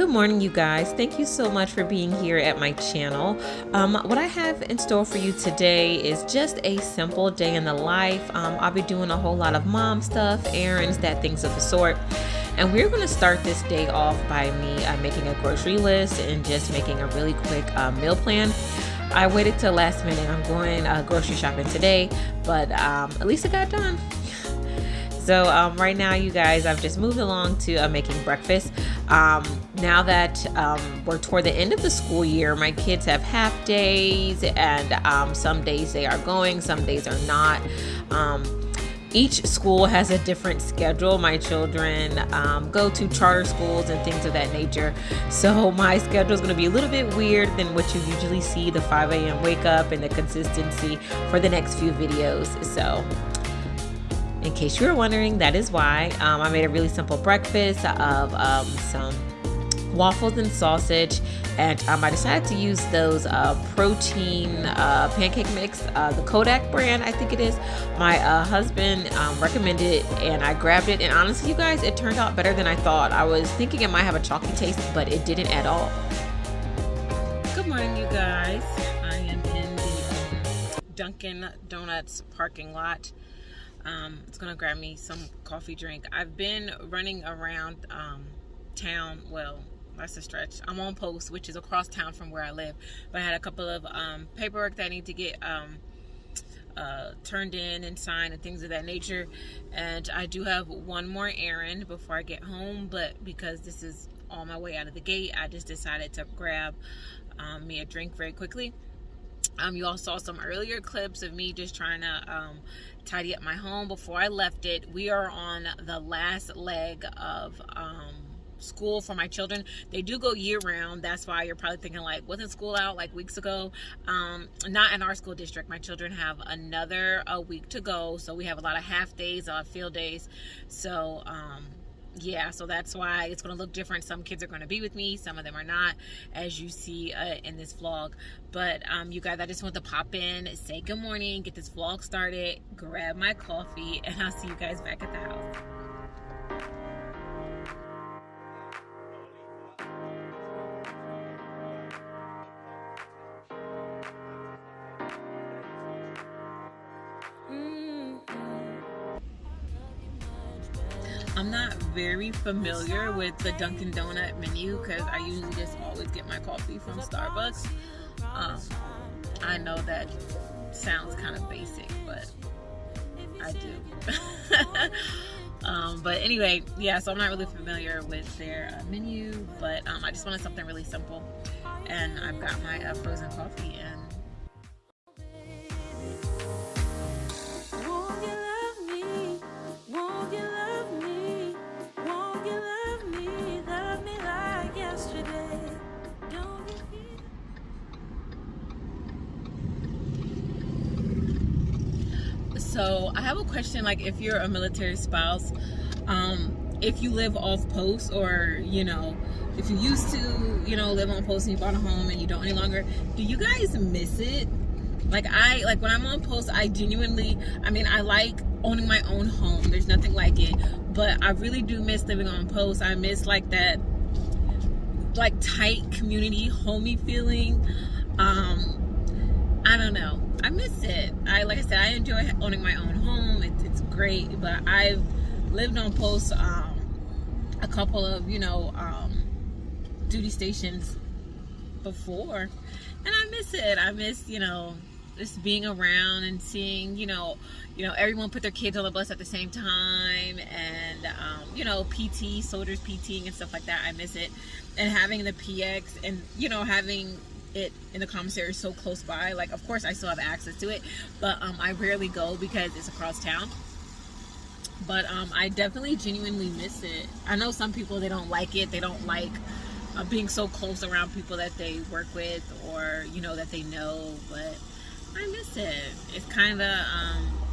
Good morning, you guys. Thank you so much for being here at my channel. What I have in store for you today is just a simple day in the life. I'll be doing a whole lot of mom stuff, errands, things of the sort. And we're going to start this day off by me making a grocery list and just making a really quick meal plan. I waited till last minute. I'm going grocery shopping today, but at least it got done. So right now, you guys, I've just moved along to making breakfast. Now that we're toward the end of the school year, my kids have half days, and some days they are going, some days are not. Each school has a different schedule. My children go to charter schools and things of that nature. So my schedule is going to be a little bit weird than what you usually see, the 5 a.m. wake up and the consistency for the next few videos. So in case you were wondering, that is why. I made a really simple breakfast of some waffles and sausage, and I decided to use those protein pancake mix, the Kodak brand, I think it is. My husband recommended it, and I grabbed it, and honestly, you guys, it turned out better than I thought. I was thinking it might have a chalky taste, but it didn't at all. Good morning, you guys. I am in the Dunkin' Donuts parking lot. It's gonna grab me some coffee drink. I've been running around town. Well, that's a stretch. I'm on post, which is across town from where I live, but I had a couple of paperwork that I need to get turned in and signed and things of that nature, and I do have one more errand before I get home, but because this is on my way out of the gate, I just decided to grab me a drink very quickly. You all saw some earlier clips of me just trying to tidy up my home before I left it. We are on the last leg of school for my children. They do go year-round. That's why you're probably thinking, like, wasn't school out like weeks ago? Not in our school district. My children have another week to go, so we have a lot of half days, field days. So yeah, so that's why it's going to look different. Some kids are going to be with me, some of them are not, as you see in this vlog. But you guys, I just want to pop in, say good morning, get this vlog started, grab my coffee, and I'll see you guys back at the house. I'm not very familiar with the Dunkin' Donut menu because I usually just always get my coffee from Starbucks. I know that sounds kind of basic, but I do. But anyway, yeah, so I'm not really familiar with their menu, but I just wanted something really simple, and I've got my frozen coffee and so I have a question, like, if you're a military spouse, if you live off post, or, you know, if you used to, you know, live on post and you bought a home and you don't any longer, do you guys miss it? Like, when I'm on post, I genuinely, I mean, I like owning my own home. There's nothing like it, but I really do miss living on post. I miss, like, that, like, tight community, homey feeling. I don't know. I miss it. Like I said, I enjoy owning my own home. It's great, but I've lived on post a couple of, you know, duty stations before, and I miss it. I miss, you know, just being around and seeing, you know, everyone put their kids on the bus at the same time, and you know, PT, soldiers PTing and stuff like that. I miss it, and having the PX, and, you know, having it in the commissary so close by. Like, of course I still have access to it, but I rarely go because it's across town. But I definitely genuinely miss it. I know some people, they don't like it. They don't like being so close around people that they work with, or, you know, that they know, but I miss it. It's kind of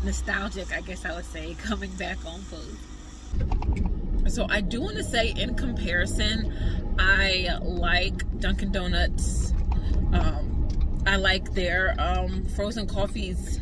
nostalgic, I guess I would say, coming back on post. So I do want to say, in comparison, I like Dunkin' Donuts. I like their frozen coffees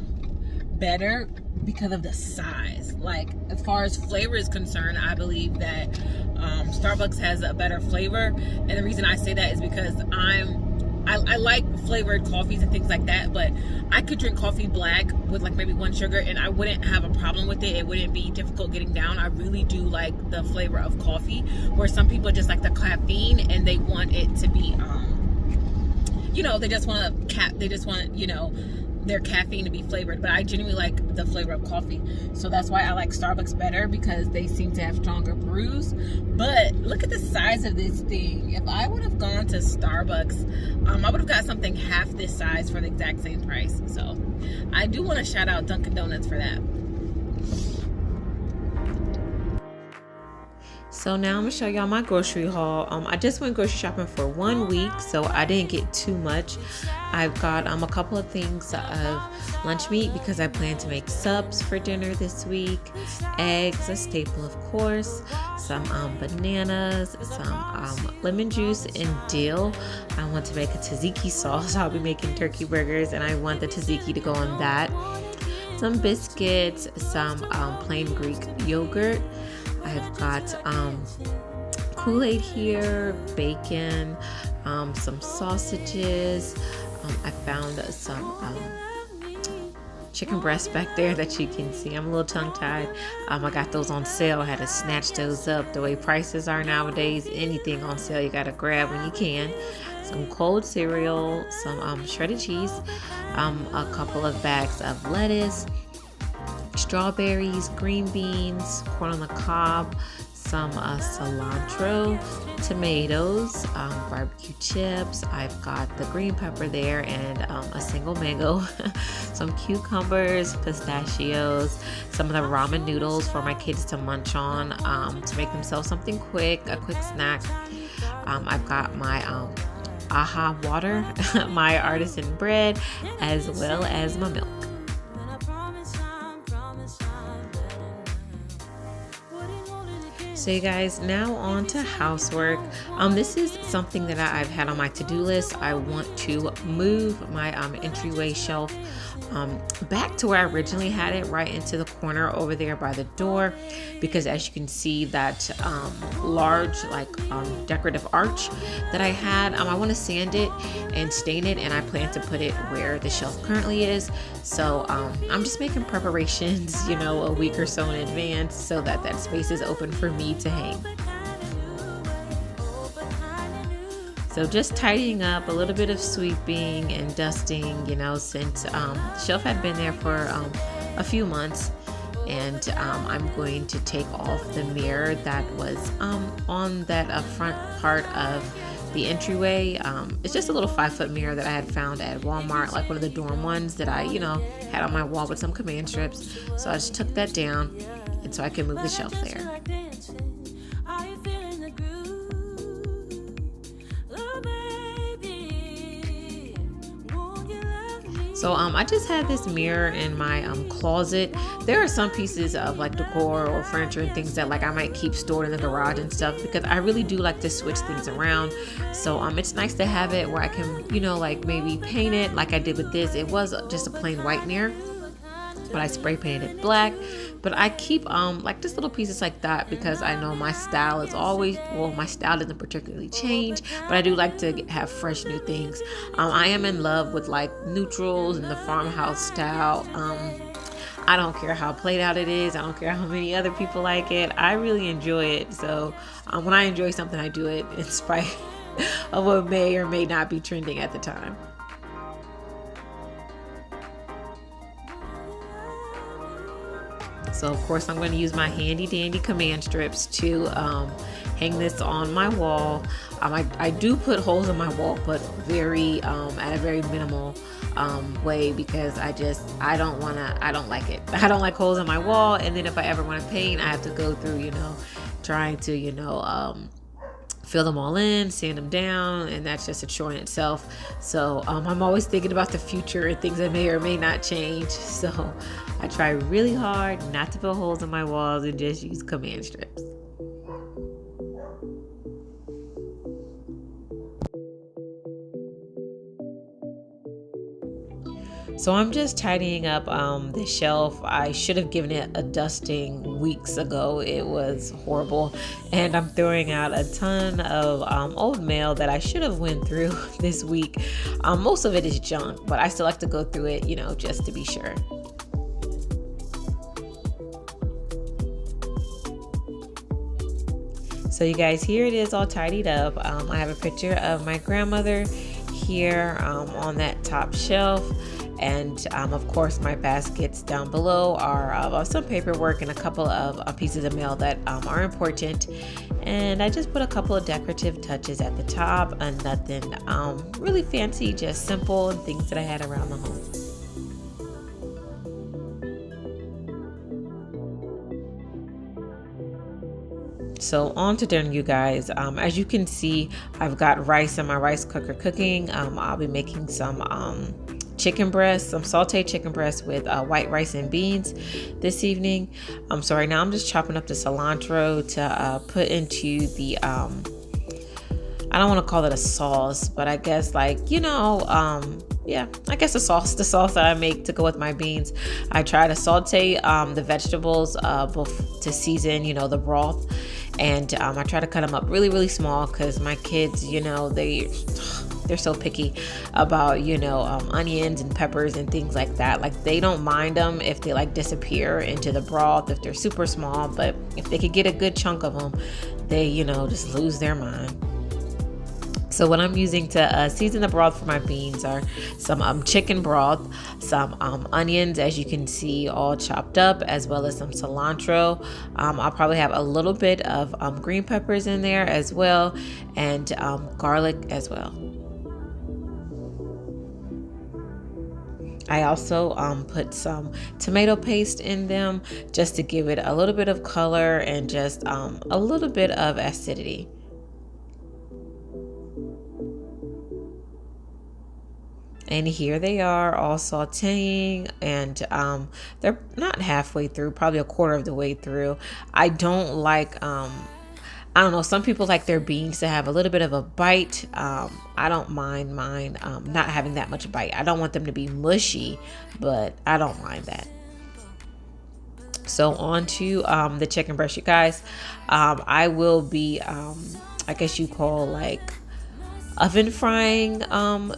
better because of the size. Like, as far as flavor is concerned, I believe that Starbucks has a better flavor. And the reason I say that is because I like flavored coffees and things like that, but I could drink coffee black with like maybe 1 sugar and I wouldn't have a problem with it. It wouldn't be difficult getting down. I really do like the flavor of coffee, where some people just like the caffeine and they want it to be, you know, they just want you know, their caffeine to be flavored. But I genuinely like the flavor of coffee, so that's why I like Starbucks better, because they seem to have stronger brews. But look at the size of this thing. If I would have gone to Starbucks, I would have got something half this size for the exact same price. So I do want to shout out Dunkin' Donuts for that. So now I'm gonna show y'all my grocery haul. I just went grocery shopping for 1 week, so I didn't get too much. I've got a couple of things of lunch meat because I plan to make subs for dinner this week. Eggs, a staple of course. Some bananas, some lemon juice and dill. I want to make a tzatziki sauce. I'll be making turkey burgers and I want the tzatziki to go on that. Some biscuits, some plain Greek yogurt. I've got Kool-Aid here, bacon, some sausages. I found some chicken breasts back there that you can see. I'm a little tongue-tied. I got those on sale. I had to snatch those up. The way prices are nowadays, anything on sale you gotta grab when you can. Some cold cereal, some shredded cheese, a couple of bags of lettuce, strawberries, green beans, corn on the cob, some cilantro, tomatoes, barbecue chips. I've got the green pepper there and a single mango, some cucumbers, pistachios, some of the ramen noodles for my kids to munch on to make themselves something quick, a quick snack. I've got my AHA water, my artisan bread, as well as my milk. So you guys, now on to housework. This is something that I've had on my to-do list. I want to move my entryway shelf back to where I originally had it, right into the corner over there by the door, because as you can see, that large decorative arch that I had, I want to sand it and stain it, and I plan to put it where the shelf currently is. So I'm just making preparations, you know, a week or so in advance so that that space is open for me to hang. So just tidying up, a little bit of sweeping and dusting, you know, since the shelf had been there for a few months. And I'm going to take off the mirror that was on that front part of the entryway. It's just a little 5-foot mirror that I had found at Walmart, like one of the dorm ones that I, you know, had on my wall with some command strips. So I just took that down, and so I can move the shelf there. So I just had this mirror in my closet. There are some pieces of like decor or furniture and things that like I might keep stored in the garage and stuff, because I really do like to switch things around. So it's nice to have it where I can, you know, like maybe paint it like I did with this. It was just a plain white mirror, but I spray painted it black. But I keep like just little pieces like that because I know my style is always, well, my style doesn't particularly change, but I do like to have fresh new things. I am in love with like neutrals and the farmhouse style. I don't care how played out it is. I don't care how many other people like it. I really enjoy it. So when I enjoy something, I do it in spite of what may or may not be trending at the time. So of course I'm going to use my handy dandy command strips to hang this on my wall. I do put holes in my wall, but very at a very minimal way, because I don't like it. I don't like holes in my wall, and then if I ever want to paint, I have to go through, you know, trying to, you know, fill them all in, sand them down, and that's just a chore in itself. So I'm always thinking about the future and things that may or may not change. So I try really hard not to put holes in my walls and just use command strips. So I'm just tidying up the shelf. I should have given it a dusting weeks ago. It was horrible, and I'm throwing out a ton of old mail that I should have went through this week. Most of it is junk, but I still like to go through it, just to be sure. So you guys, here it is all tidied up. I have a picture of my grandmother here on that top shelf. And of course, my baskets down below are some paperwork and a couple of pieces of mail that are important. And I just put a couple of decorative touches at the top, and nothing really fancy, just simple things that I had around the home. So on to dinner, you guys. As you can see, I've got rice in my rice cooker cooking. I'll be making some chicken breast, some sauteed chicken breast with white rice and beans this evening. So right now I'm just chopping up the cilantro to put into the I don't want to call it a sauce, but I guess I guess the sauce that I make to go with my beans. I try to saute the vegetables to season, the broth. And I try to cut them up really, really small because my kids, they're so picky about, onions and peppers and things like that. Like, they don't mind them if they disappear into the broth, if they're super small, but if they could get a good chunk of them, they, just lose their mind. So what I'm using to season the broth for my beans are some chicken broth, some onions, as you can see, all chopped up, as well as some cilantro. I'll probably have a little bit of green peppers in there as well, and garlic as well. I also put some tomato paste in them just to give it a little bit of color and just a little bit of acidity. And here they are all sauteing, and they're not halfway through, probably a quarter of the way through. I don't like, I don't know, some people like their beans to have a little bit of a bite. I don't mind mine not having that much bite. I don't want them to be mushy, but I don't mind that. So on to the chicken breast, you guys. I will be, I guess you call oven frying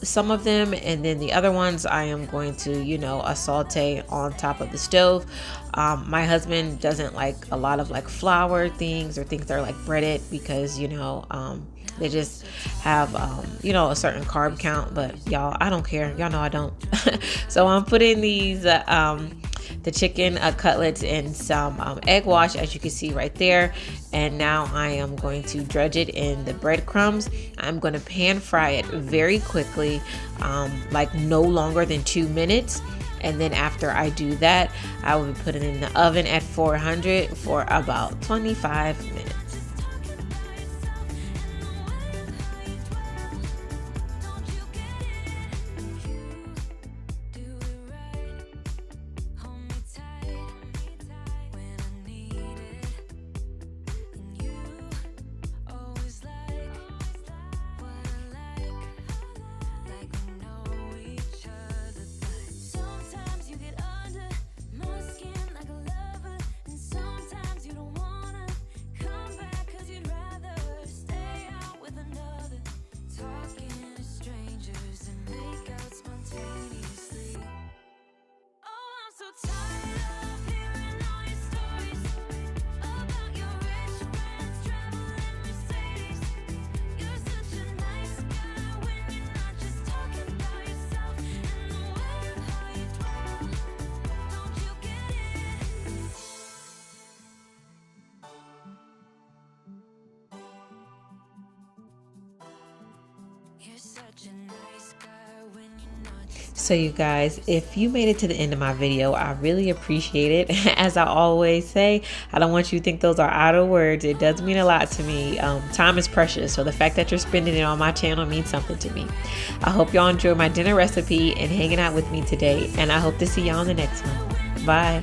some of them, and then the other ones I am going to saute on top of the stove. My husband doesn't like a lot of flour things or things that are breaded because they just have a certain carb count, but y'all, I don't care. Y'all know I don't. So I'm putting these the chicken cutlets in some egg wash, as you can see right there. And now I am going to dredge it in the breadcrumbs. I'm going to pan fry it very quickly, no longer than 2 minutes. And then after I do that, I will put it in the oven at 400 for about 25 minutes. So you guys, if you made it to the end of my video, I really appreciate it. As I always say, I don't want you to think those are idle words. It does mean a lot to me. Time is precious, so the fact that you're spending it on my channel means something to me. I hope y'all enjoy my dinner recipe and hanging out with me today, and I hope to see y'all in the next one. Bye.